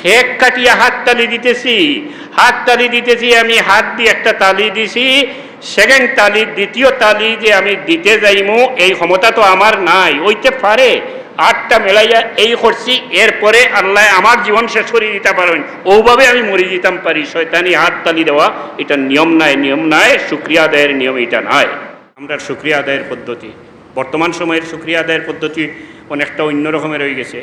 হেক কাটিয়া হাততালি দিতেছি, আমি হাত দিয়ে একটা তালি দিছি, সেকেন্ড তালি দ্বিতীয় তালি যে আমি দিতে যাইমু এই ক্ষমতা তো আমার নাই, ওইতে পারে আটটা মেলাইয়া এই করছি, এরপরে আল্লাহ আমার জীবন শেষ করে দিতে পারেন, ওভাবে আমি মরে যেতাম পারি। শয়তানি হাততালি দেওয়া এটা নিয়ম নাই, শুকরিয়া আদায়ের নিয়ম এটা নয়। আমরা শুকরিয়া আদায়ের পদ্ধতি, বর্তমান সময়ের শুকরিয়া আদায়ের পদ্ধতি অনেকটা অন্য রকমের হয়ে গেছে।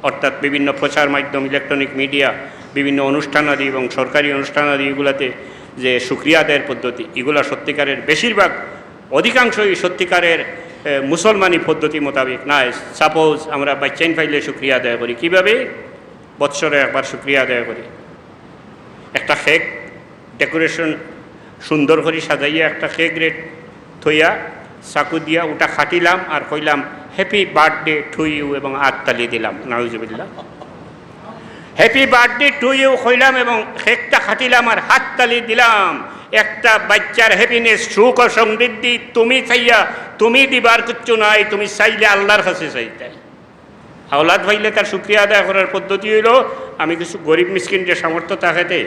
অর্থাৎ বিভিন্ন প্রচার মাধ্যম, ইলেকট্রনিক মিডিয়া, বিভিন্ন অনুষ্ঠানাদি এবং সরকারি অনুষ্ঠানাদি এগুলাতে যে শুকরিয়া আদায়ের পদ্ধতি, এগুলা সত্যিকারের বেশিরভাগ অধিকাংশই সত্যিকারের মুসলমানি পদ্ধতি মোতাবেক নয়। সাপোজ আমরা বাচ্চাইন ফাইলে শুকরিয়া আদায় করি, কীভাবে? বৎসরে একবার শুকরিয়া আদায় করি, একটা কেক ডেকোরেশন সুন্দর করে সাজাইয়া একটা কেক রেট থইয়া চাকু দিয়া ওটা খাটিলাম আর কইলাম হ্যাপি বার্থডে টু ইউ এবং হাততালি দিলাম, নাউজুবিল্লাহ। হ্যাপি বার্থডে টু ইউ কইলাম এবং কেকটা খাটিলাম আর হাততালি দিলাম। একটা বাচ্চার হ্যাপিনেস, সুখ ও সমৃদ্ধি তুমি চাইয়া তুমি দিবার কিচ্ছু নাই, তুমি চাইলে আল্লাহর কাছে চাইতে। আওলাদ ভাইলে তার শুকরিয়া আদায় করার পদ্ধতি হইল, আমি কিছু গরিব মিসকিন যে সামর্থ্য থাকেতে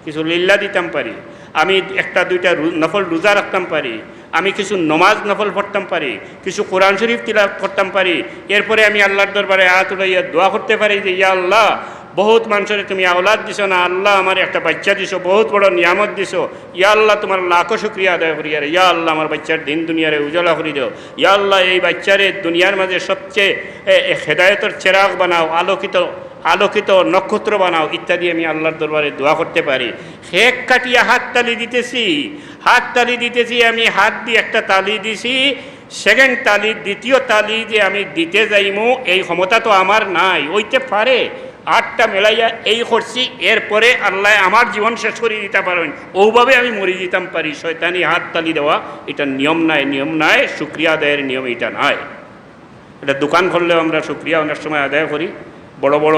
কিছু লিল্লা দিতাম পারি, আমি একটা দুইটা নফল রোজা রাখতাম পারি, আমি কিছু নমাজ নফল পড়তাম পারি, কিছু কোরআন শরীফ তিলাওয়াত করতাম পারি, এরপরে আমি আল্লাহর দরবারে হাত উঠাইয়া দোয়া করতে পারি যে ইয়া আল্লাহ, বহুত মানুষের তুমি আওলাদ দিছো না, আল্লাহ আমার একটা বাচ্চা দিছো, বহুত বড় নিয়ামত দিছো, ইয়া আল্লাহ তোমার লাখো শুকরিয়া আদায় করি। আর ইয়া আল্লাহ আমার বাচ্চার দিন দুনিয়ারে উজ্জ্বলা করে দাও, ইয়া আল্লাহ এই বাচ্চারে দুনিয়ার মাঝে সবচেয়ে হেদায়েতের চেরাগ বানাও, আলোকিত নক্ষত্র বানাও, ইত্যাদি আমি আল্লাহর দরবারে দোয়া করতে পারি। হেক কাটিয়া হাততালি দিতেছি, আমি হাত দিয়ে একটা তালি দিছি, সেকেন্ড তালি দ্বিতীয় তালি যে আমি দিতে যাইমু এই ক্ষমতা তো আমার নাই, ওইতে পারে আটটা মেলাইয়া এই করছি, এরপরে আল্লাহ আমার জীবন শেষ করে দিতে পারেন, ওভাবে আমি মরে যেতাম পারি। শয়তানি হাততালি দেওয়া এটা নিয়ম নাই, শুকরিয়া আদায়ের নিয়ম এটা নয়। এটা দোকান করলেও আমরা শুকরিয়া অনেক সময় আদায় করি। বড় বড়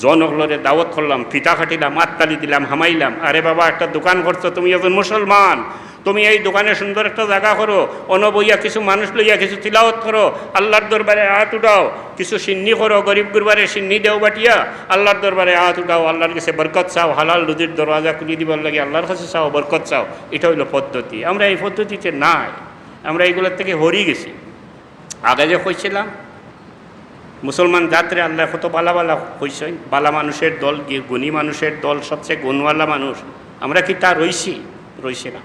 জনগণের দাওয়াত করলাম, ফিতা খাটিলাম, হাততালি দিলাম, হামাইলাম, আরে বাবা একটা দোকান করছো, তুমি একজন মুসলমান, তুমি এই দোকানে সুন্দর একটা জায়গা করো, অনবইয়া কিছু মানুষ লইয়া কিছু তিলাওয়াত করো, আল্লাহর দরবারে হাত উঠাও, কিছু সিন্নি করো, গরিব গুরবারে সিন্নি দেও বাটিয়া, আল্লাহর দরবারে হাত উঠাও, আল্লাহর কাছে বরকত চাও, হালাল রুজির দরওয়াজা খুলে দিবার লাগে আল্লাহর কাছে চাও, বরকত চাও। এটা হইল পদ্ধতি। আমরা এই পদ্ধতিতে নাই, আমরা এইগুলোর থেকে হরিয়ে গেছি। আগে যে কইছিলাম মুসলমান জাতরে আল্লাহ কত বালা হইছেন, বালা মানুষের দল, গুণী মানুষের দল, সবচেয়ে গুণওয়ালা মানুষ, আমরা কি তা রইছি না?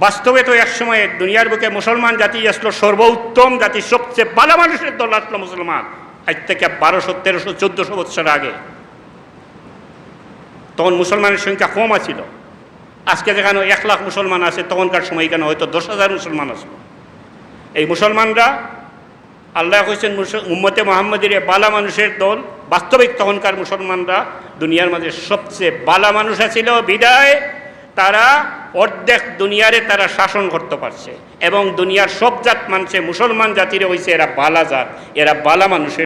বাস্তবে তো এক সময়ে দুনিয়ার বুকে মুসলমান জাতি আসলো সর্বোত্তম জাতি, সবচেয়ে বালা মানুষের দল আসলো মুসলমান, আজ থেকে 1200, 1300, 1400 বছর আগে। তখন মুসলমানের সংখ্যা কম আছিল। আজকে যেখানে 1 লাখ মুসলমান আছে, তখনকার সময় এখানে হয়তো 10,000 মুসলমান আসলো। এই মুসলমানরা আল্লাহ কইছেন উম্মতে মুহাম্মাদির বালা মানুষের দল। বাস্তবিক তখনকার মুসলমানরা দুনিয়ার মাঝে সবচেয়ে বালা মানুষ ছিল, বিদায় তারা অর্ধেক দুনিয়ারে তারা শাসন করতে পারছে, এবং দুনিয়ার সব জাত মানুষে মুসলমান জাতিরে হইছে এরা বালা জাত, এরা বালা মানুষের